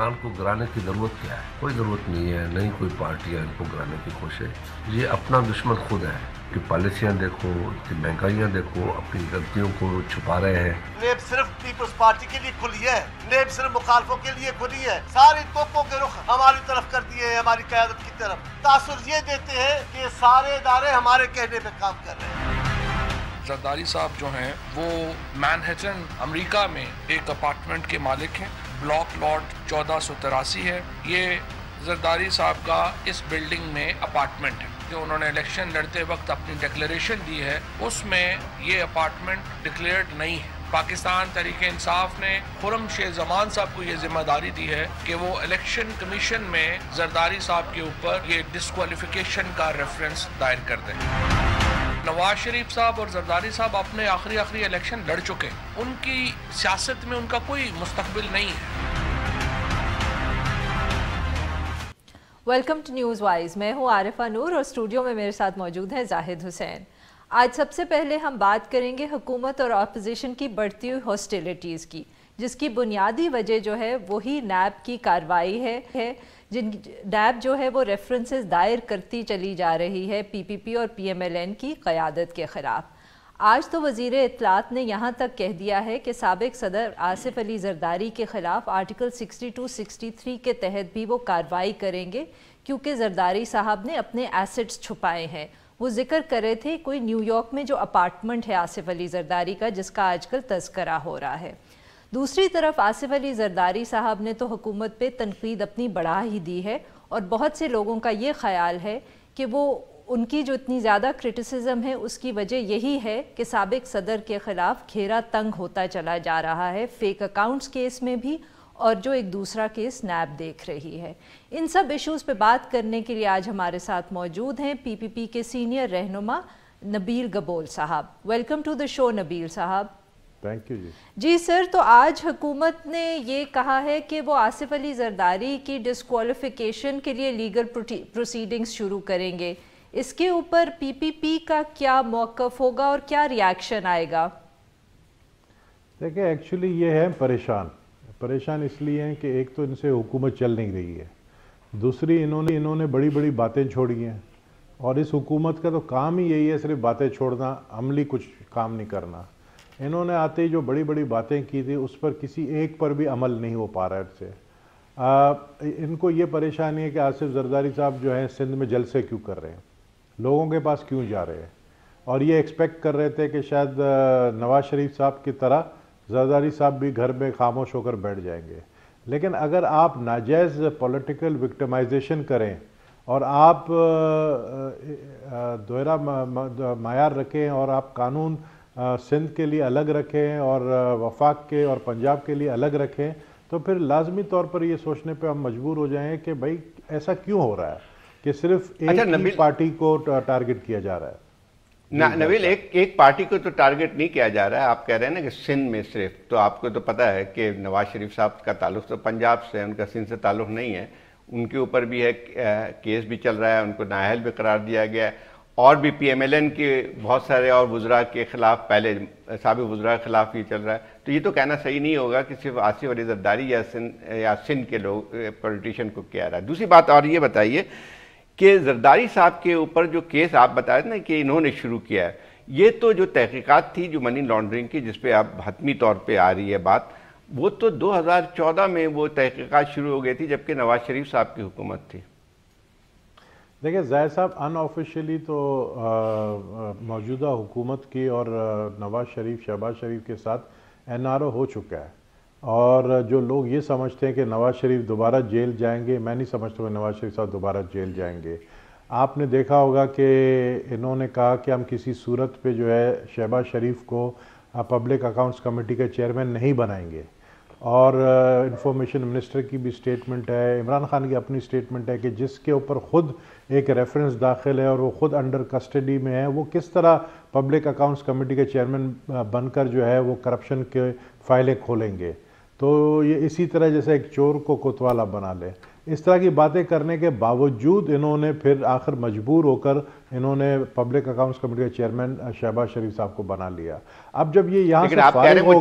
حکمران کو گرانے کی ضرورت کیا ہے؟ کوئی ضرورت نہیں ہے، نہیں کوئی پارٹیاں ان کو گرانے کی کوشش، یہ اپنا دشمن خود ہے کہ پالیسیاں دیکھو، کہ مہنگائیاں دیکھو، اپنی غلطیوں کو چھپا رہے ہیں۔ نیب صرف پیپلز پارٹی کے لیے کھلی ہے، نیب صرف مخالفوں کے لیے کھلی ہے، ساری توپوں کے رخ ہماری طرف کر دیے ہیں، ہماری قیادت کی طرف۔ تاثر یہ دیتے ہیں کہ سارے ادارے ہمارے کہنے پہ کام کر رہے ہیں۔ زرداری صاحب جو ہیں وہ مینہٹن امریکہ میں ایک اپارٹمنٹ کے مالک ہیں، بلاک لاٹ 1483 ہے۔ یہ زرداری صاحب کا اس بلڈنگ میں اپارٹمنٹ ہے جو انہوں نے الیکشن لڑتے وقت اپنی ڈکلیریشن دی ہے، اس میں یہ اپارٹمنٹ ڈکلیئرڈ نہیں ہے۔ پاکستان تحریک انصاف نے خرم شیخ زمان صاحب کو یہ ذمہ داری دی ہے کہ وہ الیکشن کمیشن میں زرداری صاحب کے اوپر یہ ڈسکوالیفیکیشن کا ریفرنس دائر کر دیں۔ نواز شریف صاحب اور زرداری صاحب اپنے آخری الیکشن لڑ چکے، ان کی سیاست میں ان کا کوئی مستقبل نہیں ہے۔ ویلکم ٹو نیوز وائز، میں ہوں عارفہ نور اور اسٹوڈیو میں میرے ساتھ موجود ہیں زاہد حسین۔ آج سب سے پہلے ہم بات کریں گے حکومت اور اپوزیشن کی بڑھتی ہوئی ہاسٹیلٹیز کی، جس کی بنیادی وجہ جو ہے وہی نیب کی کارروائی ہے جن نیب جو ہے وہ ریفرنسز دائر کرتی چلی جا رہی ہے پی پی پی اور پی ایم ایل این کی قیادت کے خلاف۔ آج تو وزیر اطلاعات نے یہاں تک کہہ دیا ہے کہ سابق صدر آصف علی زرداری کے خلاف آرٹیکل 62-63 کے تحت بھی وہ کارروائی کریں گے، کیونکہ زرداری صاحب نے اپنے ایسٹس چھپائے ہیں۔ وہ ذکر کر رہے تھے کوئی نیو یارک میں جو اپارٹمنٹ ہے آصف علی زرداری کا، جس کا آج کل تذکرہ ہو رہا ہے۔ دوسری طرف آصف علی زرداری صاحب نے تو حکومت پہ تنقید اپنی بڑھا ہی دی ہے، اور بہت سے لوگوں کا یہ خیال ہے کہ وہ ان کی جو اتنی زیادہ کرٹیسزم ہے اس کی وجہ یہی ہے کہ سابق صدر کے خلاف گھیرا تنگ ہوتا چلا جا رہا ہے، فیک اکاؤنٹس کیس میں بھی، اور جو ایک دوسرا کیس نیب دیکھ رہی ہے۔ ان سب ایشوز پہ بات کرنے کے لیے آج ہمارے ساتھ موجود ہیں پی پی پی کے سینئر رہنما نبیل گبول صاحب۔ ویلکم ٹو دا شو نبیل صاحب۔ تھینک یو جی سر، تو آج حکومت نے یہ کہا ہے کہ وہ آصف علی زرداری کی ڈسکوالیفیکیشن کے لیے لیگل پروسیڈنگز شروع کریں گے، اس کے اوپر پی پی پی کا کیا موقف ہوگا اور کیا ریاکشن آئے گا؟ دیکھیں ایکچولی یہ ہے پریشان اس لیے ہیں کہ ایک تو ان سے حکومت چل نہیں رہی ہے، دوسری انہوں نے بڑی بڑی باتیں چھوڑی ہیں، اور اس حکومت کا تو کام ہی یہی ہے صرف باتیں چھوڑنا، عملی کچھ کام نہیں کرنا۔ انہوں نے آتے ہی جو بڑی بڑی باتیں کی تھی اس پر کسی ایک پر بھی عمل نہیں ہو پا رہا ہے سے۔ ان کو یہ پریشانی ہے کہ آصف زرداری صاحب جو ہیں سندھ میں جلسے کیوں کر رہے ہیں، لوگوں کے پاس کیوں جا رہے ہیں، اور یہ ایکسپیکٹ کر رہے تھے کہ شاید نواز شریف صاحب کی طرح زرداری صاحب بھی گھر میں خاموش ہو کر بیٹھ جائیں گے۔ لیکن اگر آپ ناجائز پولیٹیکل وکٹمائزیشن کریں اور آپ دوہرا معیار رکھیں اور آپ قانون سندھ کے لیے الگ رکھیں اور وفاق کے اور پنجاب کے لیے الگ رکھیں، تو پھر لازمی طور پر یہ سوچنے پہ ہم مجبور ہو جائیں کہ بھائی ایسا کیوں ہو رہا ہے کہ صرف ایک ہی پارٹی کو ٹارگٹ کیا جا رہا ہے۔ نبیل، ایک پارٹی کو تو ٹارگٹ نہیں کیا جا رہا ہے، آپ کہہ رہے ہیں نا کہ سندھ میں صرف، تو آپ کو تو پتہ ہے کہ نواز شریف صاحب کا تعلق تو پنجاب سے ہے، ان کا سندھ سے تعلق نہیں ہے، ان کے اوپر بھی ہے کیس بھی چل رہا ہے، ان کو نااہل بھی قرار دیا گیا ہے، اور بھی پی ایم ایل این کے بہت سارے اور وزراء کے خلاف، پہلے سابق وزراء کے خلاف یہ چل رہا ہے۔ تو یہ تو کہنا صحیح نہیں ہوگا کہ صرف آصف علی زرداری یا سندھ کے لوگ پولیٹیشین کو کیا رہا ہے۔ دوسری بات اور یہ بتائیے کہ زرداری صاحب کے اوپر جو کیس آپ بتا رہے تھے نا کہ انہوں نے شروع کیا ہے، یہ تو جو تحقیقات تھی جو منی لانڈرنگ کی، جس پہ اب حتمی طور پہ آ رہی ہے بات، وہ تو 2014 میں وہ تحقیقات شروع ہو گئی تھی جبکہ نواز شریف صاحب کی حکومت تھی۔ دیکھیں زاہد صاحب، ان آفیشیلی تو موجودہ حکومت کی اور نواز شریف شہباز شریف کے ساتھ این آر او ہو چکا ہے، اور جو لوگ یہ سمجھتے ہیں کہ نواز شریف دوبارہ جیل جائیں گے، میں نہیں سمجھتا کہ نواز شریف صاحب دوبارہ جیل جائیں گے۔ آپ نے دیکھا ہوگا کہ انہوں نے کہا کہ ہم کسی صورت پہ جو ہے شہباز شریف کو پبلک اکاؤنٹس کمیٹی کا چیئرمین نہیں بنائیں گے، اور انفارمیشن منسٹر کی بھی سٹیٹمنٹ ہے، عمران خان کی اپنی سٹیٹمنٹ ہے کہ جس کے اوپر خود ایک ریفرنس داخل ہے اور وہ خود انڈر کسٹڈی میں ہے، وہ کس طرح پبلک اکاؤنٹس کمیٹی کے چیئرمین بن کر جو ہے وہ کرپشن کے فائلیں کھولیں گے۔ تو یہ اسی طرح جیسے ایک چور کو کوتوالا بنا لے، اس طرح کی باتیں کرنے کے باوجود انہوں نے پھر آخر مجبور ہو کر انہوں نے پبلک اکاؤنٹس کمیٹی کے چیئرمین شہباز شریف صاحب کو بنا لیا۔ اب جب یہ یہاں سے آپ کہہ رہے ہیں وہ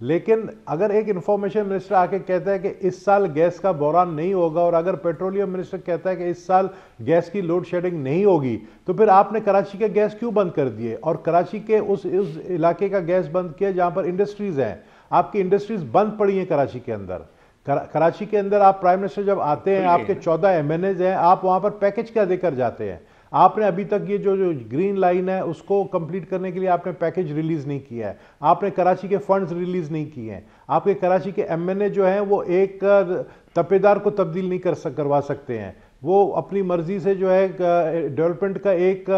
لیکن اگر ایک انفارمیشن منسٹر آ کے کہتا ہے کہ اس سال گیس کا بحران نہیں ہوگا، اور اگر پیٹرولیم منسٹر کہتا ہے کہ اس سال گیس کی لوڈ شیڈنگ نہیں ہوگی، تو پھر آپ نے کراچی کے گیس کیوں بند کر دیے اور کراچی کے اس علاقے کا گیس بند کیا جہاں پر انڈسٹریز ہیں؟ آپ کی انڈسٹریز بند پڑی ہیں کراچی کے اندر. کراچی کے اندر آپ پرائم منسٹر جب آتے ہیں، آپ کے 14 ایم این ایز ہیں، آپ وہاں پر پیکج کیا دے کر جاتے ہیں؟ آپ نے ابھی تک یہ جو گرین لائن ہے اس کو کمپلیٹ کرنے کے لیے آپ نے پیکج ریلیز نہیں کیا ہے، آپ نے کراچی کے فنڈز ریلیز نہیں کیے ہیں. آپ کے کراچی کے ایم این اے جو ہیں وہ ایک تپیدار کو تبدیل نہیں کروا سکتے ہیں، وہ اپنی مرضی سے جو ہے ڈیولپمنٹ کا ایک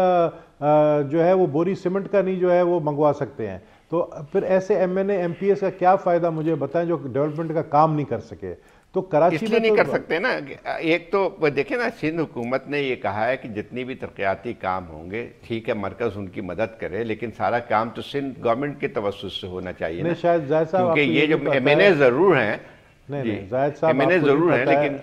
جو ہے وہ بوری سیمنٹ کا نہیں جو ہے وہ منگوا سکتے ہیں. تو پھر ایسے M N A M P S کا کیا فائدہ مجھے بتائیں جو ڈیولپمنٹ کا کام نہیں کر سکے؟ تو کراچی اس لیے نہیں کر سکتے نا. ایک تو دیکھیں نا، سندھ حکومت نے یہ کہا ہے کہ جتنی بھی ترقیاتی کام ہوں گے ٹھیک ہے، مرکز ان کی مدد کرے، لیکن سارا کام تو سندھ گورنمنٹ کے توسط سے ہونا چاہیے نا. شاید زاہد صاحب کیونکہ یہ جو ایم این اے ضرور ہیں، نہیں زاہد صاحب ایم این اے ضرور ہیں، لیکن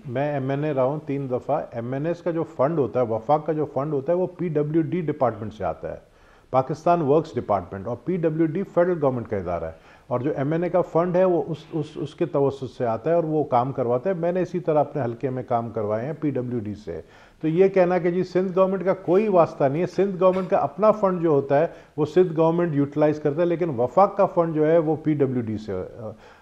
میں ایم این اے رہا ہوں 3 دفعہ. ایم این ایز کا جو فنڈ ہوتا ہے، وفاق کا جو فنڈ ہوتا ہے، وہ پی ڈبلیو ڈی ڈپارٹمنٹ سے آتا ہے، پاکستان ورکس ڈپارٹمنٹ، اور P W D federal government کا ادارہ ہے، اور جو ایم این اے کا فنڈ ہے وہ اس کے توسط سے آتا ہے اور وہ کام کرواتا ہے. میں نے اسی طرح اپنے حلقے میں کام کروائے ہیں پی ڈبلیو ڈی سے. تو یہ کہنا کہ جی سندھ گورنمنٹ کا کوئی واسطہ نہیں ہے، سندھ گورنمنٹ کا اپنا فنڈ جو ہوتا ہے وہ سندھ گورنمنٹ یوٹیلائز کرتا ہے، لیکن وفاق کا فنڈ جو ہے وہ پی ڈبلیو ڈی سے.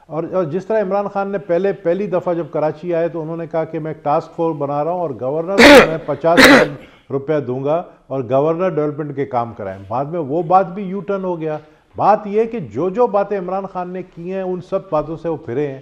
اور جس طرح عمران خان نے پہلی دفعہ جب کراچی آئے تو انہوں نے کہا کہ میں ایک ٹاسک فورس بنا رہا ہوں اور گورنر کو میں 50 ارب روپے دوں گا اور گورنر ڈیولپمنٹ کے کام کرائیں. بعد میں وہ بات بھی یو ٹرن ہو گیا. بات یہ کہ جو باتیں عمران خان نے کی ہیں ان سب باتوں سے وہ پھرے ہیں.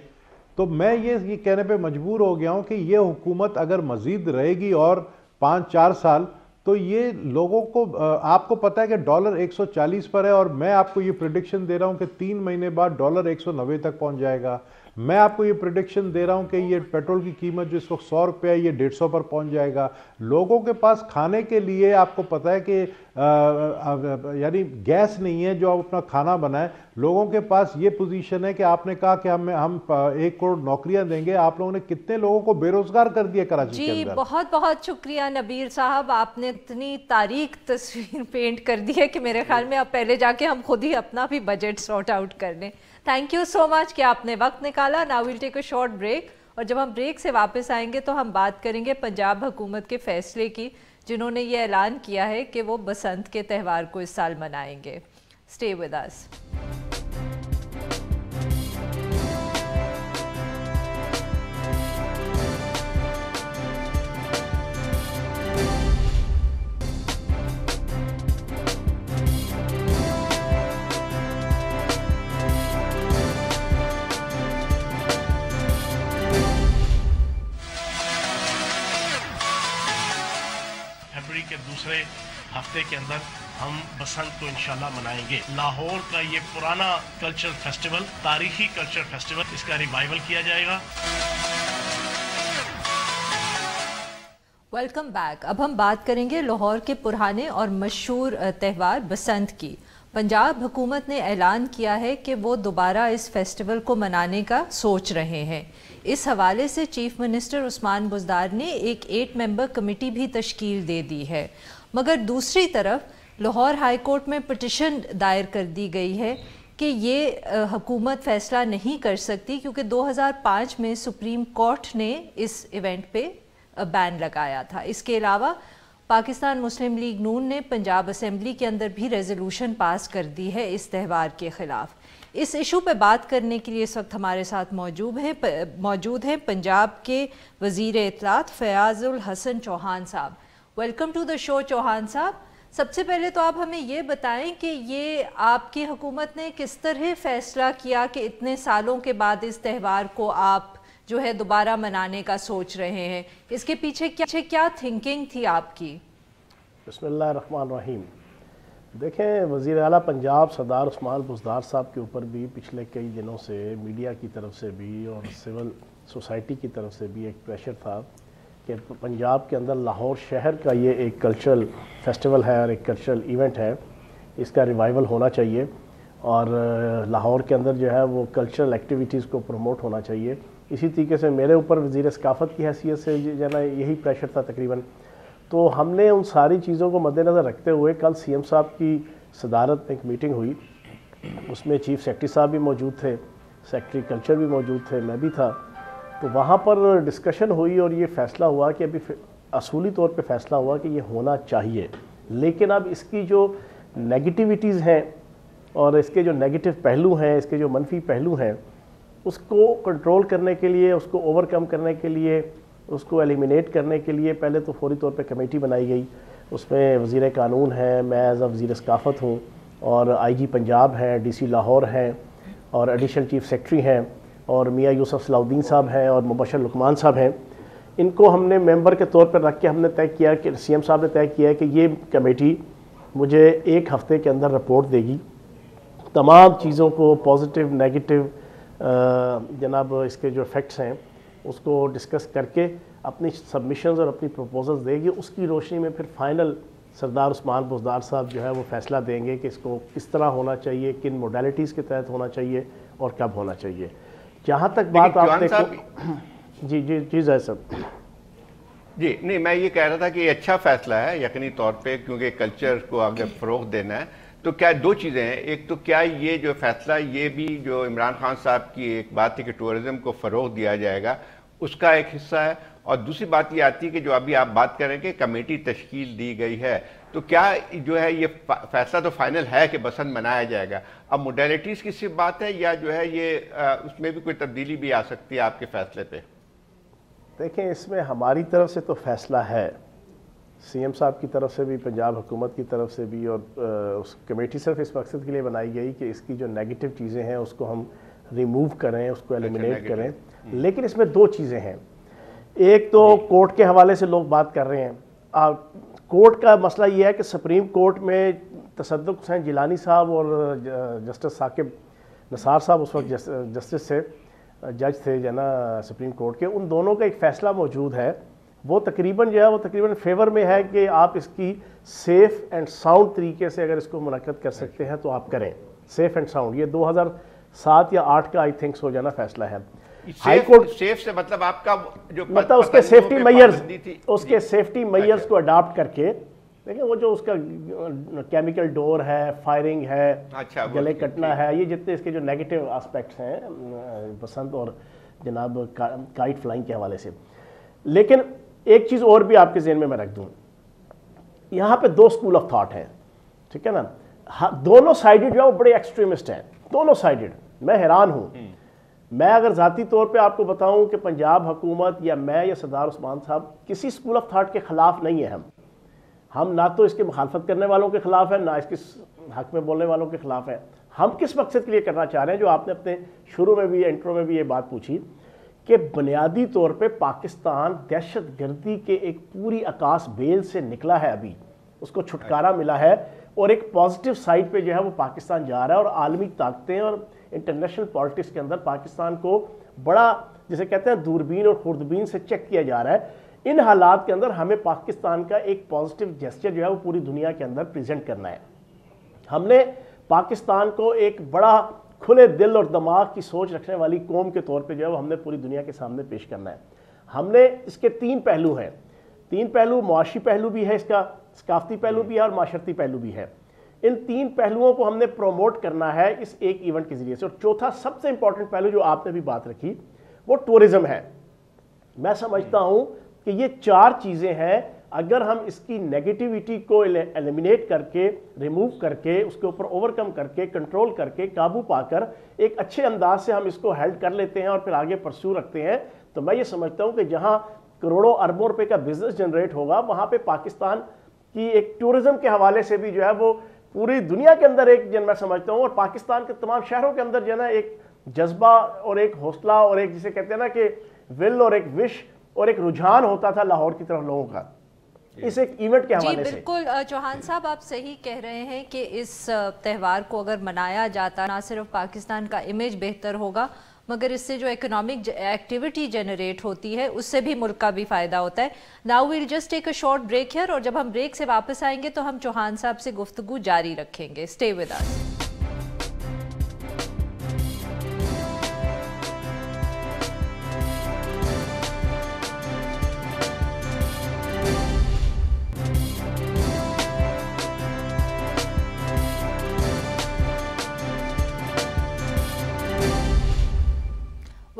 تو میں یہ کہنے پہ مجبور ہو گیا ہوں کہ یہ حکومت اگر مزید رہے گی اور 5-4 سال تو یہ لوگوں کو، آپ کو پتہ ہے کہ ڈالر 140 پر ہے، اور میں آپ کو یہ پریڈکشن دے رہا ہوں کہ 3 مہینے بعد ڈالر 190 تک پہنچ جائے گا. میں آپ کو یہ پریڈکشن دے رہا ہوں کہ یہ پیٹرول کی قیمت جو اس وقت 100 روپے ہے یہ 150 پر پہنچ جائے گا. لوگوں کے پاس کھانے کے لیے آپ کو پتہ ہے کہ یعنی گیس نہیں ہے جو آپ اپنا کھانا بنائیں. لوگوں کے پاس یہ پوزیشن ہے کہ آپ نے کہا کہ ہم 1 کروڑ نوکریاں دیں گے. آپ لوگوں نے کتنے لوگوں کو بے روزگار کر دیا کراچی کے اندر. جی بہت بہت شکریہ نبیر صاحب، آپ نے اتنی تاریخ تصویر پینٹ کر دی ہے کہ میرے خیال میں اب پہلے جا کے ہم خود ہی اپنا بھی بجٹ سارٹ آؤٹ کر لیں. تھینک یو سو مچ کہ آپ نے وقت نکالا. Now we'll take a short break, اور جب ہم بریک سے واپس آئیں گے تو ہم بات کریں گے پنجاب حکومت کے فیصلے کی، جنہوں نے یہ اعلان کیا ہے کہ وہ بسنت کے تہوار کو اس سال منائیں گے. Stay with us. کے دوسرے ہفتے کے اندر ہم بسنت کو انشاءاللہ منائیں گے. لاہور کا یہ پرانا کلچر فیسٹیول، تاریخی کلچر فیسٹیول، اس کا ریوائول کیا جائے گا. Welcome back. اب ہم بات کریں گے لاہور کے پرانے اور مشہور تہوار بسنت کی. پنجاب حکومت نے اعلان کیا ہے کہ وہ دوبارہ اس فیسٹیول کو منانے کا سوچ رہے ہیں. اس حوالے سے چیف منسٹر عثمان بزدار نے ایک 8 ممبر کمیٹی بھی تشکیل دے دی ہے. مگر دوسری طرف لاہور ہائی کورٹ میں پٹیشن دائر کر دی گئی ہے کہ یہ حکومت فیصلہ نہیں کر سکتی کیونکہ 2005 میں سپریم کورٹ نے اس ایونٹ پہ بین لگایا تھا. اس کے علاوہ پاکستان مسلم لیگ نون نے پنجاب اسمبلی کے اندر بھی ریزولوشن پاس کر دی ہے اس تہوار کے خلاف. اس ایشو پہ بات کرنے کے لیے اس وقت ہمارے ساتھ موجود ہیں پنجاب کے وزیر اطلاعات فیاض الحسن چوہان صاحب. ویلکم ٹو دا شو چوہان صاحب. سب سے پہلے تو آپ ہمیں یہ بتائیں کہ یہ آپ کی حکومت نے کس طرح فیصلہ کیا کہ اتنے سالوں کے بعد اس تہوار کو آپ جو ہے دوبارہ منانے کا سوچ رہے ہیں. اس کے پیچھے کیا تھنکنگ تھی آپ کی؟ بسم اللہ الرحمن الرحیم. دیکھیں، وزیر اعلیٰ پنجاب سردار عثمان بزدار صاحب کے اوپر بھی پچھلے کئی دنوں سے میڈیا کی طرف سے بھی اور سول سوسائٹی کی طرف سے بھی ایک پریشر تھا کہ پنجاب کے اندر لاہور شہر کا یہ ایک کلچرل فیسٹیول ہے اور ایک کلچرل ایونٹ ہے، اس کا ریوائول ہونا چاہیے اور لاہور کے اندر جو ہے وہ کلچرل ایکٹیویٹیز کو پروموٹ ہونا چاہیے. اسی طریقے سے میرے اوپر وزیر ثقافت کی حیثیت سے جو ہے نا یہی پریشر تھا تقریباً. تو ہم نے ان ساری چیزوں کو مد نظر رکھتے ہوئے کل سی ایم صاحب کی صدارت میں ایک میٹنگ ہوئی اس میں چیف سیکرٹری صاحب بھی موجود تھے, سیکرٹری کلچر بھی موجود تھے, میں بھی تھا. تو وہاں پر ڈسکشن ہوئی اور یہ فیصلہ ہوا کہ ابھی اصولی طور پہ فیصلہ ہوا کہ یہ ہونا چاہیے, لیکن اب اس کی جو نیگیٹیوٹیز ہیں اور اس کے جو نیگیٹو پہلو ہیں, اس کے جو منفی پہلو ہیں, اس کو کنٹرول کرنے کے لیے, اس کو اوور کم کرنے کے لیے, اس کو ایلیمینیٹ کرنے کے لیے پہلے تو فوری طور پہ کمیٹی بنائی گئی. اس میں وزیر قانون ہیں, میں ایز اے وزیر ثقافت ہوں, اور آئی جی پنجاب ہیں, ڈی سی لاہور ہیں, اور ایڈیشنل چیف سیکرٹری ہیں, اور میاں یوسف صلاح الدین صاحب ہیں, اور مبشر لقمان صاحب ہیں. ان کو ہم نے ممبر کے طور پر رکھ کے ہم نے طے کیا کہ سی ایم صاحب نے طے کیا کہ یہ کمیٹی مجھے 1 ہفتے کے اندر رپورٹ دے گی, تمام چیزوں کو پازیٹیو نیگیٹو جناب اس کے جو فیکٹس ہیں اس کو ڈسکس کر کے اپنی سبمیشنز اور اپنی پروپوزلز دے گی. اس کی روشنی میں پھر فائنل سردار عثمان بزدار صاحب جو ہے وہ فیصلہ دیں گے کہ اس کو کس طرح ہونا چاہیے, کن موڈیلٹیز کے تحت ہونا چاہیے اور کب ہونا چاہیے. جہاں تک بات آپ دیکھو جی زاہد صاحب جی نہیں, میں یہ کہہ رہا تھا کہ یہ اچھا فیصلہ ہے یقینی طور پہ, کیونکہ کلچر کو اگر فروغ دینا ہے تو کیا 2 چیزیں ہیں. ایک تو کیا یہ جو فیصلہ, یہ بھی جو عمران خان صاحب کی ایک بات تھی کہ ٹورزم کو فروغ دیا جائے گا, اس کا ایک حصہ ہے. اور دوسری بات یہ آتی ہے کہ جو ابھی آپ بات کریں کہ کمیٹی تشکیل دی گئی ہے, تو کیا جو ہے یہ فیصلہ تو فائنل ہے کہ بسنت منایا جائے گا. اب موڈیلٹیز کی صرف بات ہے یا جو ہے یہ اس میں بھی کوئی تبدیلی بھی آ سکتی ہے آپ کے فیصلے پہ؟ دیکھیں, اس میں ہماری طرف سے تو فیصلہ ہے, سی ایم صاحب کی طرف سے بھی, پنجاب حکومت کی طرف سے بھی, اور اس کمیٹی صرف اس مقصد کے لیے بنائی گئی کہ اس کی جو نیگیٹو چیزیں ہیں اس کو ہم ریموو کریں, اس کو ایلیمینیٹ کریں. لیکن اس میں 2 چیزیں ہیں. ایک تو کورٹ کے حوالے سے لوگ بات کر رہے ہیں. کورٹ کا مسئلہ یہ ہے کہ سپریم کورٹ میں تصدق حسین جیلانی صاحب اور جسٹس ثاقب نثار صاحب اس وقت جسٹس تھے, جج تھے جو ہے نا سپریم کورٹ کے, ان دونوں کا ایک فیصلہ موجود ہے. وہ تقریباً جو ہے وہ تقریباً فیور میں ہے کہ آپ اس کی سیف اینڈ ساؤنڈ طریقے سے اگر اس کو منعقد کر سکتے ہیں تو آپ کریں, سیف اینڈ ساؤنڈ. یہ 2007 یا 2008 کا آئی تھنک سو جانا فیصلہ ہے. ہائی کورٹ سیف سے مطلب آپ کا جو مطلب اس کے سیفٹی میئرز, اس کے سیفٹی میئرز کو اڈاپٹ کر کے, دیکھیں وہ جو اس کا کیمیکل ڈور ہے, فائرنگ ہے, گلے کٹنا ہے, یہ جتنے اس کے جو نیگیٹو آسپیکٹس ہیں بسنت اور جناب کائٹ فلائنگ کے حوالے سے. لیکن ایک چیز اور بھی آپ کے ذہن میں رکھ دوں, یہاں پہ 2 اسکول آف تھاٹ ہیں, ٹھیک ہے نا. دونوں سائیڈڈ جو ہے وہ بڑے ایکسٹریمسٹ ہیں, دونوں سائیڈڈ. میں حیران ہوں, میں اگر ذاتی طور پہ آپ کو بتاؤں کہ پنجاب حکومت یا میں یا سردار عثمان صاحب کسی اسکول آف تھاٹ کے خلاف نہیں ہیں. ہم نہ تو اس کے مخالفت کرنے والوں کے خلاف ہیں, نہ اس کے حق میں بولنے والوں کے خلاف ہیں. ہم کس مقصد کے لیے کرنا چاہ رہے ہیں, جو آپ نے اپنے شروع میں بھی, انٹرو میں بھی یہ بات پوچھی, کہ بنیادی طور پہ پاکستان دہشت گردی کے ایک پوری عکاس بیل سے نکلا ہے, ابھی اس کو چھٹکارا ملا ہے, اور ایک پازیٹیو سائڈ پہ جو ہے وہ پاکستان جا رہا ہے, اور عالمی طاقتیں اور انٹرنیشنل پالیٹکس کے اندر پاکستان کو بڑا جسے کہتے ہیں دوربین اور خوردبین سے چیک کیا جا رہا ہے. ان حالات کے اندر ہمیں پاکستان کا ایک پازیٹیو جیسچر جو ہے وہ پوری دنیا کے اندر پریزنٹ کرنا ہے. ہم نے پاکستان کو ایک بڑا کھلے دل اور دماغ کی سوچ رکھنے والی قوم کے طور پہ جو ہے وہ ہم نے پوری دنیا کے سامنے پیش کرنا ہے. ہم نے اس کے 3 پہلو ہیں, 3 پہلو, معاشی پہلو بھی ہے اس کا, ثقافتی پہلو بھی ہے, اور معاشرتی پہلو بھی ہے. ان 3 پہلوؤں کو ہم نے پروموٹ کرنا ہے اس ایک ایونٹ کے ذریعے سے. اور چوتھا سب سے امپورٹنٹ پہلو جو آپ نے بھی بات رکھی وہ ٹورزم ہے. میں سمجھتا ہوں کہ یہ 4 چیزیں ہیں, اگر ہم اس کی نیگیٹیوٹی کو ایلیمینیٹ کر کے, ریموو کر کے, اس کے اوپر اوور کم کر کے, کنٹرول کر کے, قابو پا کر ایک اچھے انداز سے ہم اس کو ہیلڈ کر لیتے ہیں اور پھر آگے پرسیو رکھتے ہیں, تو میں یہ سمجھتا ہوں کہ جہاں کروڑوں اربوں روپے کا بزنس جنریٹ ہوگا, وہاں پہ پاکستان کی ایک ٹورزم کے حوالے سے بھی جو ہے وہ پوری دنیا کے اندر ایک میں سمجھتا ہوں, اور پاکستان کے تمام شہروں کے اندر جو ہے نا ایک جذبہ اور ایک حوصلہ اور ایک جسے کہتے ہیں نا کہ ول اور ایک وش اور ایک رجحان ہوتا تھا لاہور کی طرف لوگوں کا اس ایک ایونٹ کے حوالے سے. جی بالکل چوہان صاحب, آپ صحیح کہہ رہے ہیں کہ اس تہوار کو اگر منایا جاتا نہ صرف پاکستان کا امیج بہتر ہوگا, مگر اس سے جو اکنامک ایکٹیویٹی جنریٹ ہوتی ہے اس سے بھی ملک کا بھی فائدہ ہوتا ہے. Now we'll just take a short break here, اور جب ہم بریک سے واپس آئیں گے تو ہم چوہان صاحب سے گفتگو جاری رکھیں گے. اسٹے ود اس.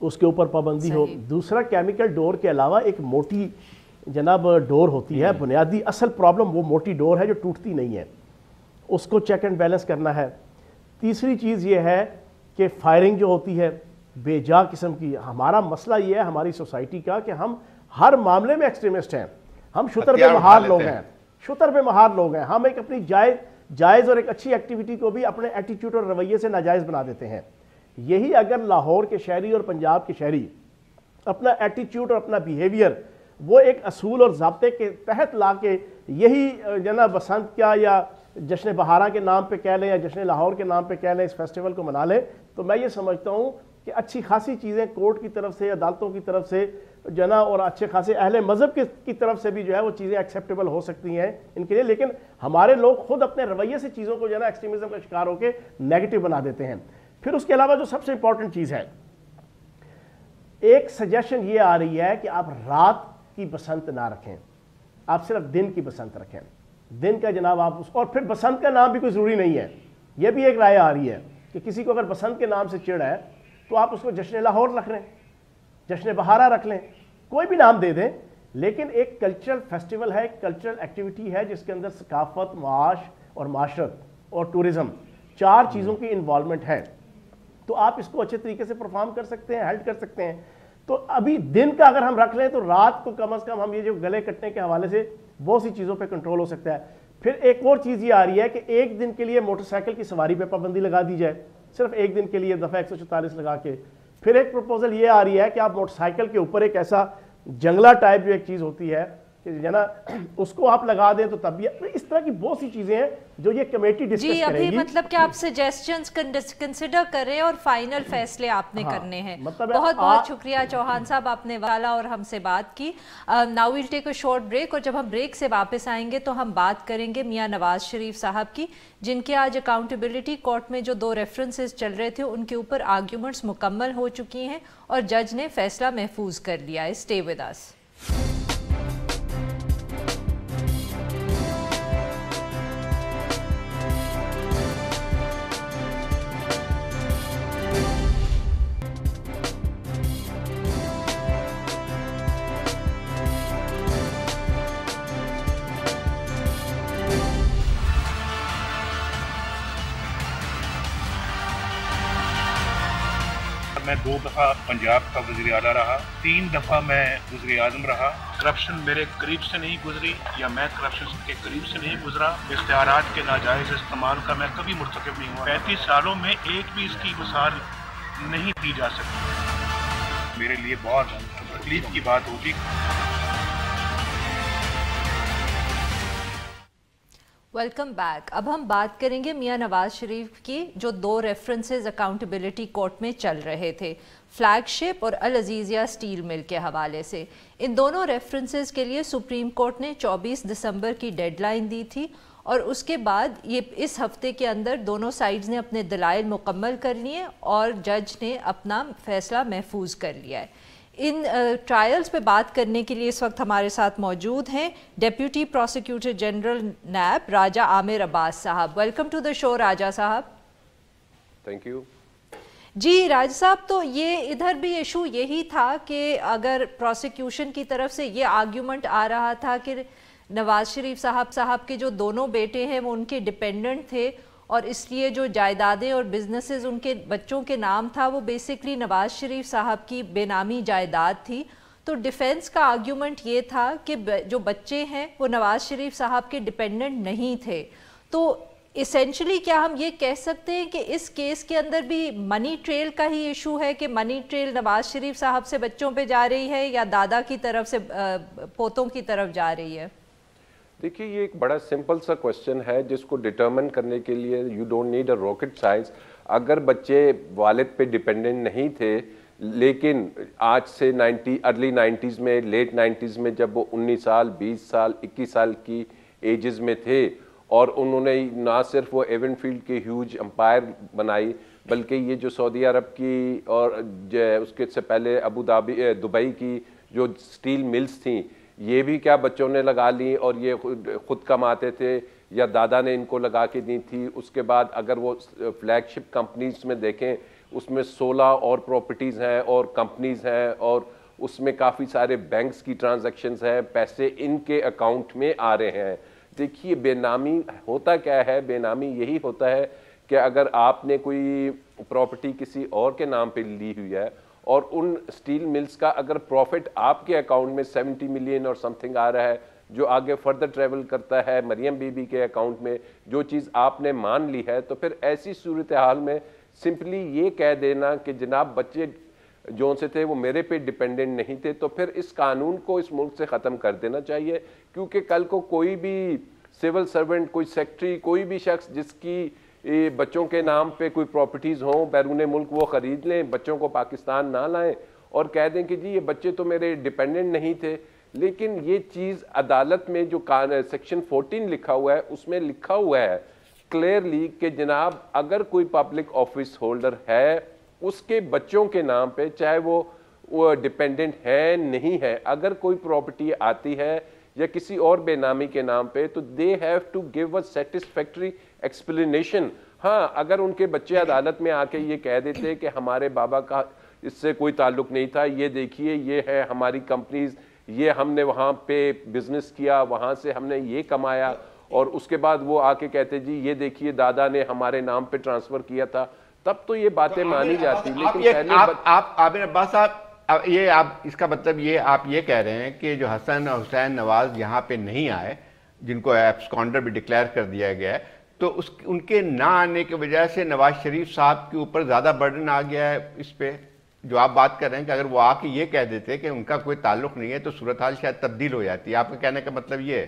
اس کے اوپر پابندی ہو. دوسرا کیمیکل ڈور کے علاوہ ایک موٹی جناب ڈور ہوتی ہے, بنیادی اصل پرابلم وہ موٹی ڈور ہے جو ٹوٹتی نہیں ہے, اس کو چیک اینڈ بیلنس کرنا ہے. تیسری چیز یہ ہے کہ فائرنگ جو ہوتی ہے بے جا قسم کی, ہمارا مسئلہ یہ ہے ہماری سوسائٹی کا کہ ہم ہر معاملے میں ایکسٹریمسٹ ہیں, ہم شتر بے مہار لوگ ہیں, شتر بے مہار لوگ ہیں. ہم ایک اپنی جائز اور ایک اچھی ایکٹیویٹی کو بھی اپنے ایٹیٹیوڈ اور رویے سے ناجائز بنا دیتے ہیں. یہی اگر لاہور کے شہری اور پنجاب کے شہری اپنا ایٹیٹیوڈ اور اپنا بیہیویئر وہ ایک اصول اور ضابطے کے تحت لا کے یہی جناب بسنت کیا یا جشن بہارا کے نام پہ کہہ لیں یا جشن لاہور کے نام پہ کہہ لیں, اس فیسٹیول کو منا لیں, تو میں یہ سمجھتا ہوں کہ اچھی خاصی چیزیں کورٹ کی طرف سے, عدالتوں کی طرف سے جو ہے نا, اور اچھے خاصے اہل مذہب کی طرف سے بھی جو ہے وہ چیزیں ایکسیپٹیبل ہو سکتی ہیں ان کے لیے. لیکن ہمارے لوگ خود اپنے رویے سے چیزوں کو جو ہے نا ایکسٹریمزم کا شکار ہو کے نیگیٹو بنا دیتے ہیں. پھر اس کے علاوہ جو سب سے امپورٹنٹ چیز ہے, ایک سجیشن یہ آ رہی ہے کہ آپ رات کی بسنت نہ رکھیں, آپ صرف دن کی بسنت رکھیں. دن کا جناب آپ اور پھر بسنت کا نام بھی کوئی ضروری نہیں ہے. یہ بھی ایک رائے آ رہی ہے کہ کسی کو اگر بسنت کے نام سے چڑ ہے تو آپ اس کو جشن لاہور رکھ لیں, جشن بہارا رکھ لیں, کوئی بھی نام دے دیں. لیکن ایک کلچرل فیسٹیول ہے, ایک کلچرل ایکٹیویٹی ہے جس کے اندر ثقافت, معاش اور معاشرت اور ٹورزم 4 چیزوں کی انوالومنٹ ہے. تو آپ اس کو اچھے طریقے سے پرفارم کر سکتے ہیں, ہیلڈ کر سکتے ہیں. تو ابھی دن کا اگر ہم رکھ لیں تو رات کو کم از کم ہم یہ جو گلے کٹنے کے حوالے سے بہت سی چیزوں پہ کنٹرول ہو سکتا ہے. پھر ایک اور چیز یہ آ رہی ہے کہ ایک دن کے لیے موٹر سائیکل کی سواری پہ پابندی لگا دی جائے, صرف ایک دن کے لیے دفعہ 144 لگا کے. پھر ایک پروپوزل یہ آ رہی ہے کہ آپ موٹر سائیکل کے اوپر ایک ایسا جنگلہ ٹائپ جو ایک چیز ہوتی ہے کہ نا اس کو آپ لگا دیں تو تب بھی. اس طرح کی بہت سی چیزیں ہیں جو یہ کمیٹی ڈسکس کرے گی. جی ابھی مطلب کہ آپ سجیسشنز کنسیڈر کریں اور فائنل فیصلے آپ نے کرنے ہیں. بہت بہت شکریہ چوہان صاحب, آپ نے والا اور ہم سے بات کی. Now we'll take a short break, اور جب ہم بریک سے واپس آئیں گے تو ہم بات کریں گے میاں نواز شریف صاحب کی, جن کے آج اکاؤنٹیبلٹی کورٹ میں جو 2 ریفرنسز چل رہے تھے ان کے اوپر آرگیومنٹس مکمل ہو چکی ہیں اور جج نے فیصلہ محفوظ کر لیا ہے. Stay with us. میں 2 دفعہ پنجاب کا وزیر اعلیٰ رہا, 3 دفعہ میں وزیر اعظم رہا. کرپشن میرے قریب سے نہیں گزری یا میں کرپشن کے قریب سے نہیں گزرا. اختیارات کے ناجائز استعمال کا میں کبھی مرتکب نہیں ہوا. 35 سالوں میں ایک بھی اس کی مثال نہیں دی جا سکتی. میرے لیے بہت تکلیف کی بات ہوگی. Welcome back. اب ہم بات کریں گے میاں نواز شریف کی جو 2 ریفرنسز اکاؤنٹیبلٹی کورٹ میں چل رہے تھے, فلیگ شپ اور العزیزیہ اسٹیل مل کے حوالے سے. ان دونوں ریفرنسز کے لیے سپریم کورٹ نے 24 دسمبر کی ڈیڈ لائن دی تھی, اور اس کے بعد یہ اس ہفتے کے اندر دونوں سائیڈز نے اپنے دلائل مکمل کر لیے اور جج نے اپنا فیصلہ محفوظ کر لیا ہے. ان ٹرائلز پہ بات کرنے کے لیے اس وقت ہمارے ساتھ موجود ہیں deputy prosecutor general NAB Raja عامر عباس صاحب. ویلکم ٹو دا شو راجہ صاحب. Thank you. جی راجہ صاحب, تو یہ ادھر بھی ایشو یہی تھا کہ اگر پروسیکیوشن کی طرف سے یہ آرگیومنٹ آ رہا تھا کہ نواز شریف صاحب کے جو دونوں بیٹے ہیں وہ ان کے ڈیپینڈنٹ تھے اور اس لیے جو جائیدادیں اور بزنسز ان کے بچوں کے نام تھا وہ بیسکلی نواز شریف صاحب کی بے نامی جائیداد تھی, تو ڈیفینس کا آرگیومنٹ یہ تھا کہ جو بچے ہیں وہ نواز شریف صاحب کے ڈیپینڈنٹ نہیں تھے. تو اسینشلی کیا ہم یہ کہہ سکتے ہیں کہ اس کیس کے اندر بھی منی ٹریل کا ہی ایشو ہے کہ منی ٹریل نواز شریف صاحب سے بچوں پہ جا رہی ہے یا دادا کی طرف سے پوتوں کی طرف جا رہی ہے؟ دیکھیے یہ ایک بڑا سمپل سا کوشچن ہے جس کو ڈٹرمن کرنے کے لیے you don't need a rocket science. اگر بچے والد پہ ڈیپینڈنٹ نہیں تھے لیکن آج سے ارلی 90s میں لیٹ 90s میں جب وہ 19 سال 20 سال 21 سال کی ایجز میں تھے اور انہوں نے نہ صرف وہ ایون فیلڈ کی ہیوج امپائر بنائی بلکہ یہ جو سعودی عرب کی اور اس کے سے پہلے دبئی کی جو سٹیل ملز تھیں یہ بھی کیا بچوں نے لگا لی اور یہ خود کماتے تھے یا دادا نے ان کو لگا کے دی تھی. اس کے بعد اگر وہ فلیگ شپ کمپنیز میں دیکھیں اس میں 16 اور پراپرٹیز ہیں اور کمپنیز ہیں اور اس میں کافی سارے بینکس کی ٹرانزیکشنز ہیں, پیسے ان کے اکاؤنٹ میں آ رہے ہیں. دیکھیے بے نامی ہوتا کیا ہے, بے نامی یہی ہوتا ہے کہ اگر آپ نے کوئی پراپرٹی کسی اور کے نام پہ لی ہوئی ہے اور ان سٹیل ملز کا اگر پروفٹ آپ کے اکاؤنٹ میں 70 ملین اور سم تھنگ آ رہا ہے جو آگے فردر ٹریول کرتا ہے مریم بی بی کے اکاؤنٹ میں, جو چیز آپ نے مان لی ہے, تو پھر ایسی صورتحال میں سمپلی یہ کہہ دینا کہ جناب بچے جو سے تھے وہ میرے پہ ڈیپینڈنٹ نہیں تھے, تو پھر اس قانون کو اس ملک سے ختم کر دینا چاہیے. کیونکہ کل کو کوئی بھی سول سرونٹ, کوئی سیکٹری, کوئی بھی شخص جس کی بچوں کے نام پہ کوئی پراپرٹیز ہوں بیرون ملک, وہ خرید لیں, بچوں کو پاکستان نہ لائیں اور کہہ دیں کہ جی یہ بچے تو میرے ڈیپینڈنٹ نہیں تھے. لیکن یہ چیز عدالت میں جو سیکشن 14 لکھا ہوا ہے اس میں لکھا ہوا ہے کلیئرلی کہ جناب اگر کوئی پبلک آفس ہولڈر ہے اس کے بچوں کے نام پہ, چاہے وہ ڈیپینڈنٹ ہے نہیں ہے, اگر کوئی پراپرٹی آتی ہے یا کسی اور بے نامی کے نام پہ, تو they have to give a satisfactory explanation. ہاں اگر ان کے بچے عدالت میں آ کے یہ کہہ دیتے کہ ہمارے بابا کا اس سے کوئی تعلق نہیں تھا, یہ دیکھیے یہ ہے ہماری کمپنیز, یہ ہم نے وہاں پہ بزنس کیا, وہاں سے ہم نے یہ کمایا, اور اس کے بعد وہ آ کے کہتے جی یہ دیکھیے دادا نے ہمارے نام پہ ٹرانسفر کیا تھا, تب تو یہ باتیں مانی جاتی. لیکن آپ عامر عباس صاحب, یہ آپ اس کا مطلب یہ آپ یہ کہہ رہے ہیں کہ جو حسن اور حسین نواز یہاں پہ نہیں آئے, جن کو ایبسکانڈر بھی ڈکلیئر کر دیا گیا ہے, تو ان کے نہ آنے کی وجہ سے نواز شریف صاحب کے اوپر زیادہ برڈن آ گیا ہے اس پہ, جو آپ بات کر رہے ہیں کہ اگر وہ آ کے یہ کہہ دیتے کہ ان کا کوئی تعلق نہیں ہے تو صورتحال شاید تبدیل ہو جاتی ہے. آپ کے کہنے کا مطلب یہ ہے؟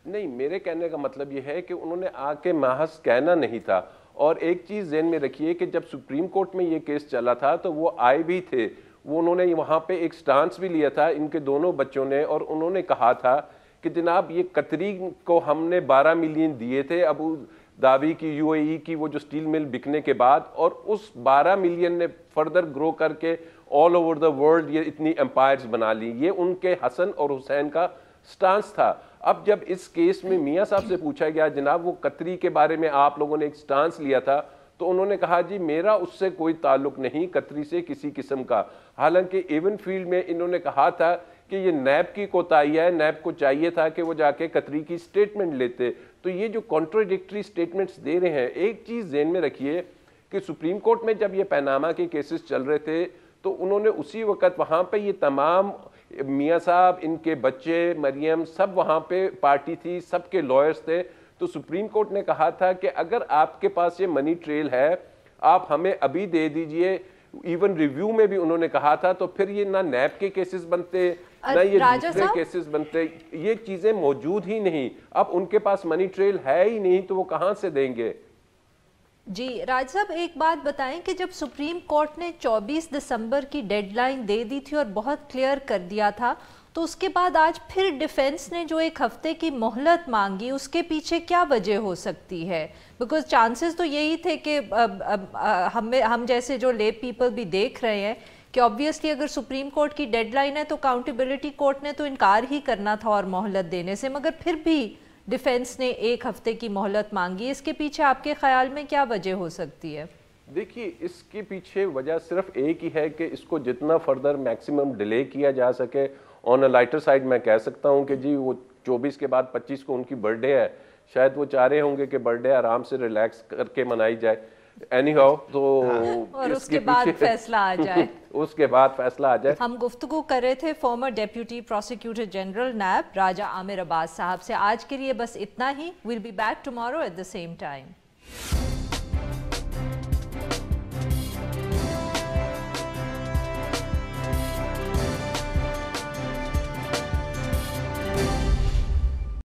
نہیں, میرے کہنے کا مطلب یہ ہے کہ انہوں نے آ کے محض کہنا نہیں تھا. اور ایک چیز ذہن میں رکھیے کہ جب سپریم کورٹ میں یہ کیس چلا تھا تو وہ آئے بھی تھے, وہ انہوں نے وہاں پہ ایک سٹانس بھی لیا تھا ان کے دونوں بچوں نے, اور انہوں نے کہا تھا کہ جناب یہ قطری کو ہم نے 12 ملین دیے تھے ابو دھابی کی یو اے ای کی وہ جو سٹیل مل بکنے کے بعد, اور اس 12 ملین نے فردر گرو کر کے آل اوور دا ورلڈ یہ اتنی امپائرز بنا لی. یہ ان کے حسن اور حسین کا سٹانس تھا. اب جب اس کیس میں میاں صاحب سے پوچھا گیا جناب وہ قطری کے بارے میں آپ لوگوں نے ایک سٹانس لیا تھا, تو انہوں نے کہا جی میرا اس سے کوئی تعلق نہیں قطری سے کسی قسم کا. حالانکہ ایون فیلڈ میں انہوں نے کہا تھا کہ یہ نیب کی کوتاہی ہے, نیب کو چاہیے تھا کہ وہ جا کے قطری کی سٹیٹمنٹ لیتے. تو یہ جو کانٹراڈکٹری سٹیٹمنٹس دے رہے ہیں, ایک چیز ذہن میں رکھیے کہ سپریم کورٹ میں جب یہ پیناما کے کیسز چل رہے تھے تو انہوں نے اسی وقت وہاں پہ یہ تمام میاں صاحب, ان کے بچے, مریم, سب وہاں پہ پارٹی تھی, سب کے لائرز تھے. تو سپریم کورٹ نے کہا تھا کہ اگر آپ کے پاس یہ منی ٹریل ہے آپ ہمیں ابھی دے دیجئے. ایون ریویو میں بھی انہوں نے کہا تھا, تو پھر یہ نہ نیب کے کیسز بنتے نہ یہ دوسرے کیسز بنتے, یہ چیزیں موجود ہی نہیں. اب ان کے پاس منی ٹریل ہے ہی نہیں تو وہ کہاں سے دیں گے؟ جی راج صاحب ایک بات بتائیں کہ جب سپریم کورٹ نے 24 دسمبر کی ڈیڈ لائن دے دی تھی اور بہت کلیئر کر دیا تھا, تو اس کے بعد آج پھر ڈیفنس نے جو ایک ہفتے کی مہلت مانگی, اس کے پیچھے کیا وجہ ہو سکتی ہے؟ بیکاز چانسز تو یہی تھے کہ ہم جیسے جو لے پیپل بھی دیکھ رہے ہیں کہ آبویسلی اگر سپریم کورٹ کی ڈیڈ لائن ہے تو اکاؤنٹیبلٹی کورٹ نے تو انکار ہی کرنا تھا اور مہلت دینے سے, مگر پھر بھی ڈیفنس نے ایک ہفتے کی مہلت مانگی. اس کے پیچھے آپ کے خیال میں کیا وجہ ہو سکتی ہے؟ دیکھیے اس کے پیچھے وجہ صرف ایک ہی ہے کہ اس کو جتنا فردر میکسیمم ڈیلے کیا جا سکے. آن اے لائٹر سائڈ میں کہہ سکتا ہوں کہ جی وہ 24 کے بعد 25 کو ان کی برتھ ڈے ہے, شاید وہ چاہ رہے ہوں گے کہ برتھ ڈے آرام سے ریلیکس کر کے منائی جائے. اینی ہاؤ تو اور اس کے بعد فیصلہ آ جائے. اس کے بعد فیصلہ آ جائے. ہم گفتگو کر رہے تھے former deputy prosecutor general NAB Raja عامر عباس صاحب سے. آج کے لیے بس اتنا ہی. We'll be back tomorrow at the same time.